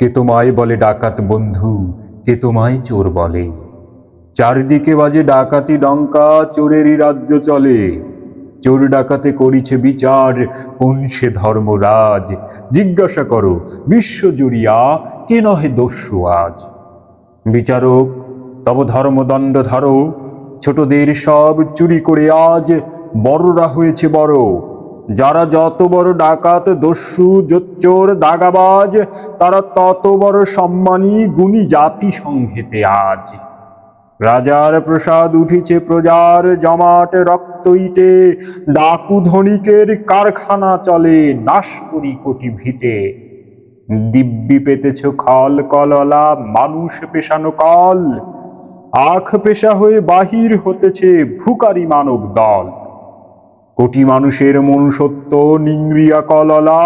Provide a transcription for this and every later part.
কে তোমায় বলে ডাকাত বন্ধু, কে তোমায় চোর বলে? চারিদিকে বাজে ডাকাতি ডঙ্কা, চোরেরই রাজ্য চলে। চোর ডাকাতে করিছে বিচার, কোন সে ধর্মরাজ? জিজ্ঞাসা করো বিশ্ব জুড়িয়া, কে নহে দস্যু আজ? বিচারক তব ধর্মদণ্ড ধরো, ছোটদের সব চুরি করে আজ বড়রা হয়েছে বড়। যারা যত বড় ডাকাত দস্যু জোচ্চোর দাগাবাজ, তারা তত বড় সম্মানী গুণী জাতি সংঘেতে আজ। রাজার প্রসাদ উঠিছে প্রজার জমাট রক্ত ইটে, ডাকু ধনিকের কারখানা চলে নাশ করি কোটি ভিটে। দিব্যি পেতেছ খল কললা মানুষ পেশানো কল, আখ পেশা হয়ে বাহির হতেছে ভুকারি মানব দল। কোটি মানুষের মনুষ্যত্ব নিংরিয়া কললা,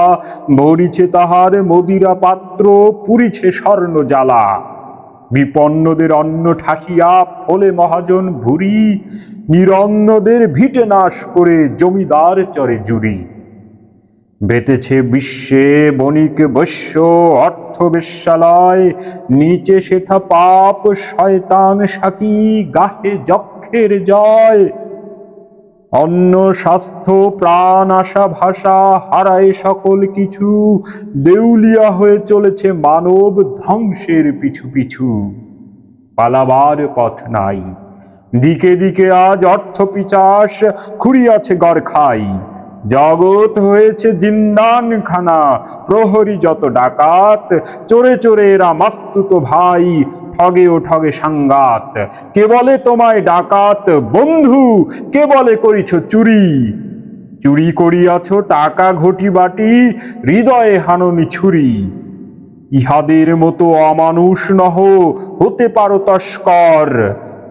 ভরিছে তাহার মদিরা পাত্র, পুরিছে স্বর্ণ জ্বালা। বিপন্নদের অন্ন ঠাসিয়া ফলে মহাজন ভুরি, নিরন্নদের ভিটে নাশ করে জমিদার চরে জুরি। বেতেছে বিশ্বে বণিক বৈশ্য অর্থ বেশ্যালয়, নিচে সেথা পাপ শয়তান সাকি গাহে যক্ষের জয়। অন্ন স্বাস্থ্য প্রাণ আশা ভাষা হারায় সকল কিছু, দেউলিয়া হয়ে চলেছে মানব ধ্বংসের পিছু পিছু। পালাবার পথ নাই, দিকে দিকে আজ অর্থ পিচাস খুঁড়িয়াছে গরখাই। জগৎ হয়েছে জিন্দানখানা, প্রহরী যত ডাকাত, চোরে চোরে এরা মাস্তুত ভাই, ঠগে ও ঠগে সাঙ্গাত। কে বলে তোমায় ডাকাত বন্ধু, কে বলে করিছ চুরি? চুরি করিয়াছ টাকা ঘটি বাটি, হৃদয়ে হাননি ছুরি। ইহাদের মতো অমানুষ নহ, হতে পারো তস্কর।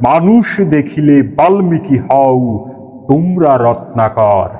মানুষ দেখিলে বাল্মীকি হও, তোমরা রত্নাকর।